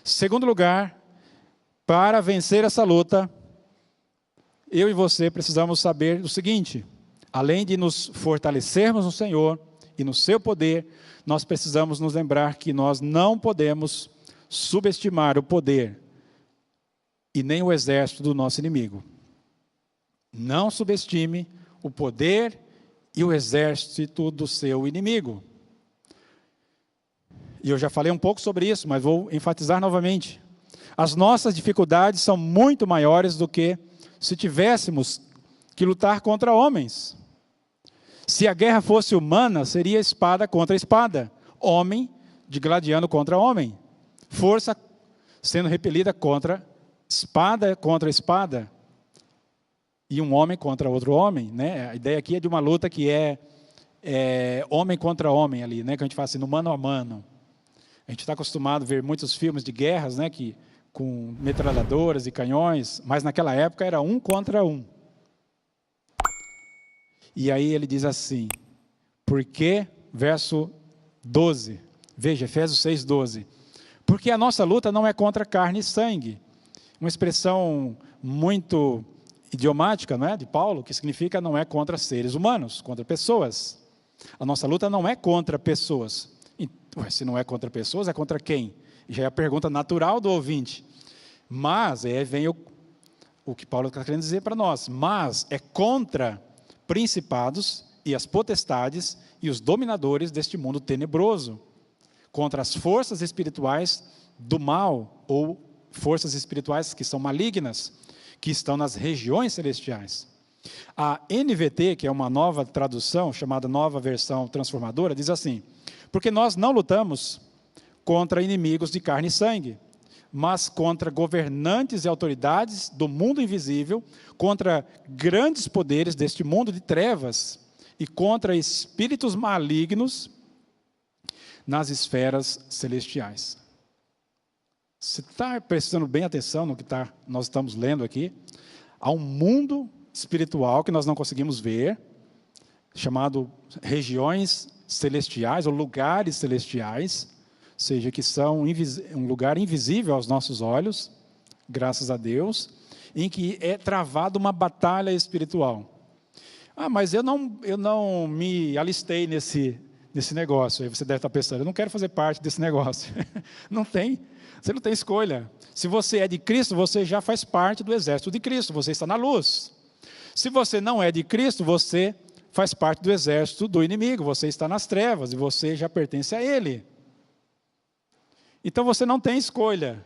Segundo lugar, para vencer essa luta, eu e você precisamos saber o seguinte: além de nos fortalecermos no Senhor e no seu poder, nós precisamos nos lembrar que nós não podemos subestimar o poder e nem o exército do nosso inimigo. Não subestime o poder e o exército do seu inimigo. E eu já falei um pouco sobre isso, mas vou enfatizar novamente. As nossas dificuldades são muito maiores do que se tivéssemos que lutar contra homens. Se a guerra fosse humana, seria espada contra espada, homem digladiando contra homem, força sendo repelida contra espada, e um homem contra outro homem, né? A ideia aqui é de uma luta que é homem contra homem ali, né? Que a gente fala assim, no mano a mano. A gente está acostumado a ver muitos filmes de guerras, né? Com metralhadoras e canhões, mas naquela época era um contra um. E aí ele diz assim, porque, verso 12, veja, Efésios 6:12, porque a nossa luta não é contra carne e sangue, uma expressão muito idiomática, não é, de Paulo, que significa não é contra seres humanos, contra pessoas. A nossa luta não é contra pessoas. Se não é contra pessoas, é contra quem? Já é a pergunta natural do ouvinte. Mas, aí vem o que Paulo está querendo dizer para nós, mas é contra principados e as potestades e os dominadores deste mundo tenebroso, contra as forças espirituais do mal, ou forças espirituais que são malignas, que estão nas regiões celestiais. A NVT, que é uma nova tradução, chamada Nova Versão Transformadora, diz assim, porque nós não lutamos contra inimigos de carne e sangue, mas contra governantes e autoridades do mundo invisível, contra grandes poderes deste mundo de trevas e contra espíritos malignos nas esferas celestiais. Você está prestando bem atenção no que nós estamos lendo aqui? Há um mundo espiritual que nós não conseguimos ver, chamado regiões celestiais ou lugares celestiais, ou seja, que são um lugar invisível aos nossos olhos, graças a Deus, em que é travada uma batalha espiritual. Ah, mas eu não me alistei nesse negócio. Aí você deve estar pensando, eu não quero fazer parte desse negócio. Você não tem escolha. Se você é de Cristo, você já faz parte do exército de Cristo, você está na luz. Se você não é de Cristo, você faz parte do exército do inimigo, você está nas trevas e você já pertence a ele. Então você não tem escolha.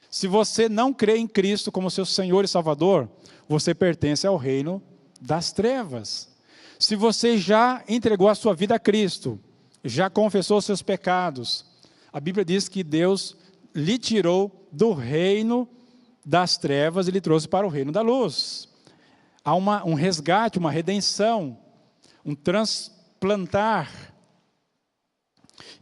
Se você não crê em Cristo como seu Senhor e Salvador, você pertence ao reino das trevas. Se você já entregou a sua vida a Cristo, já confessou os seus pecados, a Bíblia diz que Deus lhe tirou do reino das trevas e lhe trouxe para o reino da luz. Há um resgate, uma redenção, um transplantar.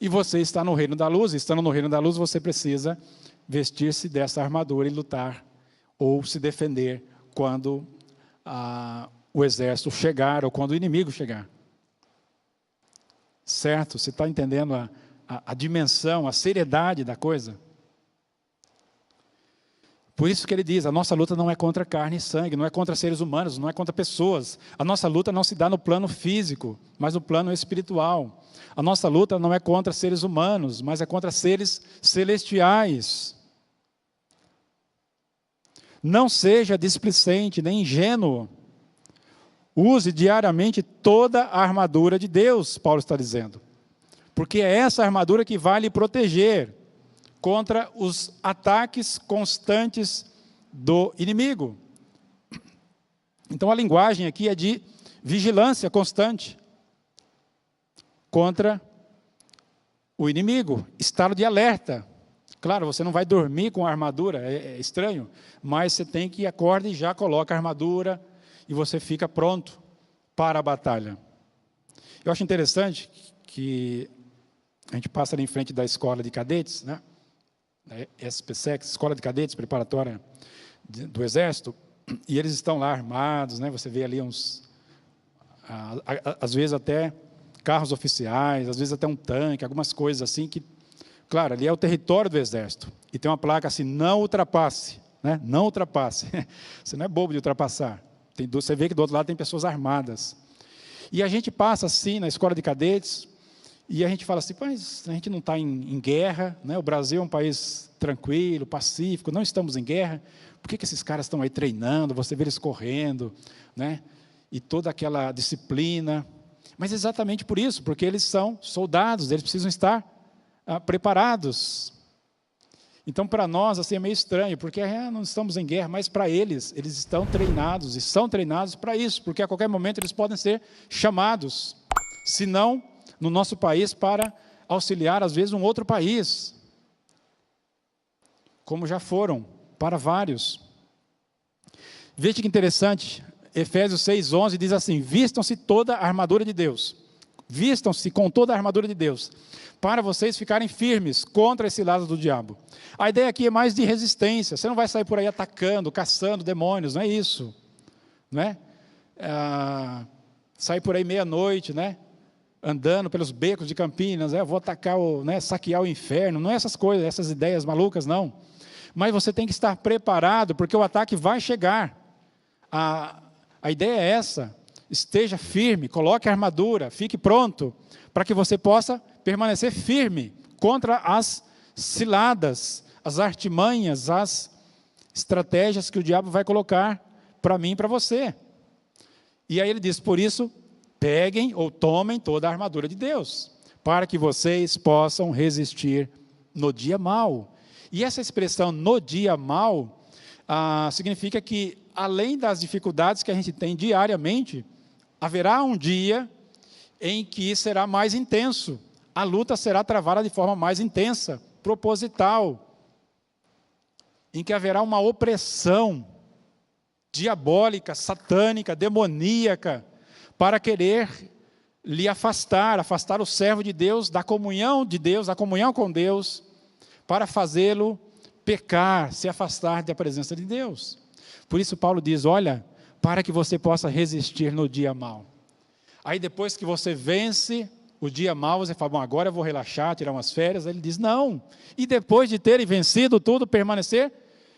E você está no reino da luz, estando no reino da luz, você precisa vestir-se dessa armadura e lutar, ou se defender quando o exército chegar, ou quando o inimigo chegar. Certo? Você está entendendo a dimensão, a seriedade da coisa? Por isso que ele diz, a nossa luta não é contra carne e sangue, não é contra seres humanos, não é contra pessoas. A nossa luta não se dá no plano físico, mas no plano espiritual. A nossa luta não é contra seres humanos, mas é contra seres celestiais. Não seja displicente, nem ingênuo. Use diariamente toda a armadura de Deus, Paulo está dizendo. Porque é essa armadura que vai lhe proteger contra os ataques constantes do inimigo. Então a linguagem aqui é de vigilância constante contra o inimigo, estado de alerta. Claro, você não vai dormir com a armadura, é estranho, mas você tem que acordar e já coloca a armadura e você fica pronto para a batalha. Eu acho interessante que a gente passa ali em frente da escola de cadetes, né? SPSEC, Escola de Cadetes Preparatória do Exército, e eles estão lá armados, né? Você vê ali às vezes até carros oficiais, às vezes até um tanque, algumas coisas assim que Claro, ali é o território do exército. E tem uma placa assim, não ultrapasse. Né? Não ultrapasse. Você não é bobo de ultrapassar. Você vê que do outro lado tem pessoas armadas. E a gente passa assim na escola de cadetes, e a gente fala assim, mas a gente não está em guerra, né? O Brasil é um país tranquilo, pacífico, não estamos em guerra. Por que esses caras estão aí treinando, você vê eles correndo, né? E toda aquela disciplina? Mas exatamente por isso, porque eles são soldados, eles precisam estar preparados. Então, para nós, assim, é meio estranho, porque não estamos em guerra, mas para eles estão treinados, e são treinados para isso, porque a qualquer momento eles podem ser chamados, se não no nosso país, para auxiliar, às vezes, um outro país, como já foram para vários. Veja que interessante, Efésios 6:11 diz assim, vistam-se toda a armadura de Deus, vistam-se com toda a armadura de Deus, para vocês ficarem firmes contra esse lado do diabo. A ideia aqui é mais de resistência, você não vai sair por aí atacando, caçando demônios, não é isso, não é? Sair por aí meia-noite, né? Andando pelos becos de Campinas, vou atacar, saquear o inferno, não é essas coisas, essas ideias malucas, não. Mas você tem que estar preparado, porque o ataque vai chegar. A ideia é essa, esteja firme, coloque a armadura, fique pronto, para que você possa permanecer firme contra as ciladas, as artimanhas, as estratégias que o diabo vai colocar para mim e para você. E aí ele diz, por isso, peguem ou tomem toda a armadura de Deus, para que vocês possam resistir no dia mau. E essa expressão, no dia mau, significa que, além das dificuldades que a gente tem diariamente, haverá um dia em que será mais intenso. A luta será travada de forma mais intensa, proposital, em que haverá uma opressão diabólica, satânica, demoníaca, para querer lhe afastar o servo de Deus, da comunhão com Deus, para fazê-lo pecar, se afastar da presença de Deus. Por isso Paulo diz, olha, para que você possa resistir no dia mau. Aí depois que você vence o dia mau, você fala, bom, agora eu vou relaxar, tirar umas férias. Aí ele diz, não. E depois de terem vencido tudo, permanecer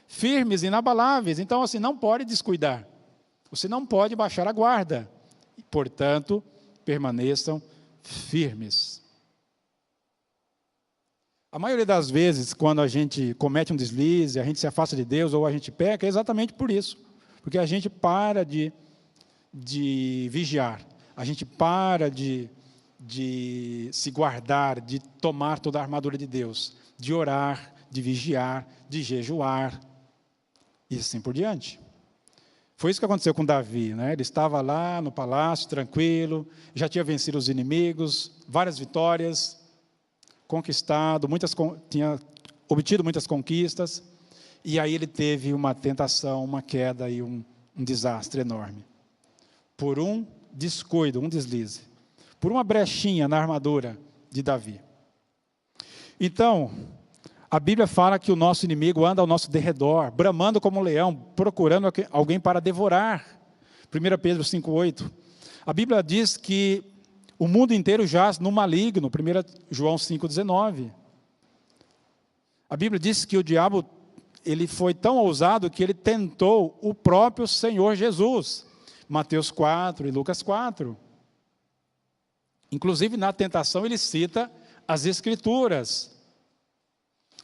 firmes, inabaláveis. Então, assim, não pode descuidar. Você não pode baixar a guarda. E, portanto, permaneçam firmes. A maioria das vezes, quando a gente comete um deslize, a gente se afasta de Deus ou a gente peca, é exatamente por isso. Porque a gente para de vigiar. A gente para de se guardar, de tomar toda a armadura de Deus, de orar, de vigiar, de jejuar, e assim por diante. Foi isso que aconteceu com Davi, né? Ele estava lá no palácio, tranquilo, já tinha vencido os inimigos, várias vitórias, tinha obtido muitas conquistas, e aí ele teve uma tentação, uma queda e um desastre enorme. Por um descuido, um deslize, por uma brechinha na armadura de Davi. Então, a Bíblia fala que o nosso inimigo anda ao nosso derredor, bramando como um leão, procurando alguém para devorar. 1 Pedro 5,8. A Bíblia diz que o mundo inteiro jaz no maligno. 1 João 5,19. A Bíblia diz que o diabo, ele foi tão ousado que ele tentou o próprio Senhor Jesus. Mateus 4 e Lucas 4. Inclusive, na tentação, ele cita as Escrituras.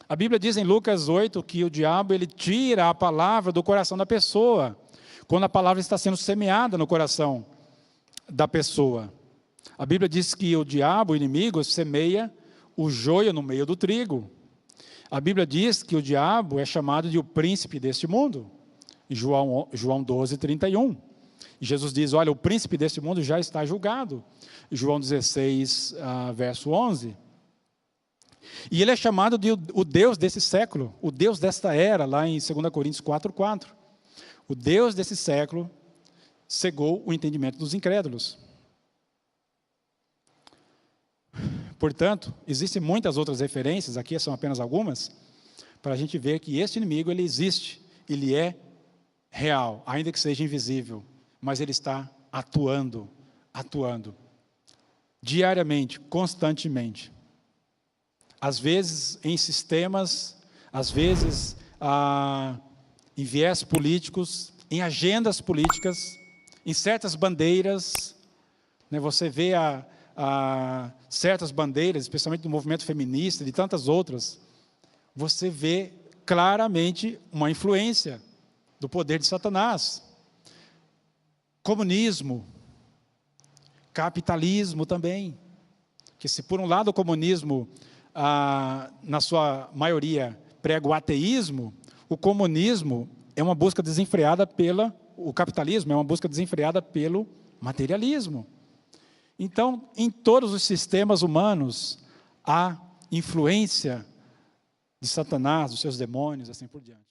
A Bíblia diz em Lucas 8 que o diabo ele tira a palavra do coração da pessoa, quando a palavra está sendo semeada no coração da pessoa. A Bíblia diz que o diabo, o inimigo, semeia o joio no meio do trigo. A Bíblia diz que o diabo é chamado de o príncipe deste mundo. João 12:31. E Jesus diz, olha, o príncipe deste mundo já está julgado. João 16, verso 11. E ele é chamado de o Deus desse século, o Deus desta era, lá em 2 Coríntios 4:4. O Deus desse século cegou o entendimento dos incrédulos. Portanto, existem muitas outras referências, aqui são apenas algumas, para a gente ver que este inimigo, ele existe, ele é real, ainda que seja invisível, mas ele está atuando, diariamente, constantemente. às vezes em sistemas, às vezes em viés políticos, em agendas políticas, em certas bandeiras, né? Você vê certas bandeiras, especialmente do movimento feminista e de tantas outras, você vê claramente uma influência do poder de Satanás. Comunismo, capitalismo também, que se por um lado o comunismo, na sua maioria, prega o ateísmo, o comunismo é uma busca desenfreada o capitalismo é uma busca desenfreada pelo materialismo. Então, em todos os sistemas humanos, há influência de Satanás, dos seus demônios, assim por diante.